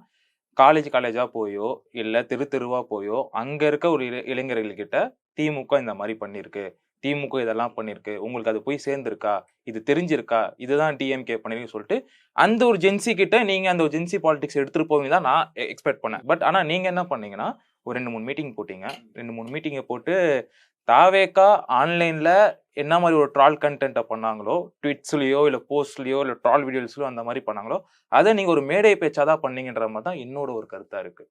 காலேஜா போயோ இல்ல தெருவா போயோ அங்க இருக்க ஒரு இளைஞர்கள் கிட்ட திமுக இந்த மாதிரி பண்ணிருக்கு, திமுக இதெல்லாம் பண்ணிருக்கு, உங்களுக்கு அது போய் சேர்ந்திருக்கா, இது தெரிஞ்சிருக்கா, இதுதான் டிஎம்கே பண்ணிருக்கு சொல்லிட்டு அந்த ஒரு ஜென்சி கிட்ட நீங்க அந்த ஒரு ஜென்சி பாலிடிக்ஸ் எடுத்துட்டு போவீங்க தான் நான் எக்ஸ்பெக்ட் பண்ணேன். பட் ஆனா நீங்க என்ன பண்ணீங்கன்னா ஒரு 2-3 மீட்டிங் போட்டீங்க. 2-3 மீட்டிங்கை போட்டு தாவேக்கா ஆன்லைன்ல என்ன மாதிரி ஒரு ட்ரால் கண்டென்ட்டை பண்ணாங்களோ, ட்வீட்ஸ்லயோ இல்ல போஸ்ட்லயோ இல்ல ட்ரால் வீடியோஸ்லயோ அந்த மாதிரி பண்ணாங்களோ அதை நீங்க ஒரு மேடை பேச்சாதான் பண்ணீங்கன்ற மாதிரி தான் என்னோட ஒரு கருத்தா இருக்கு.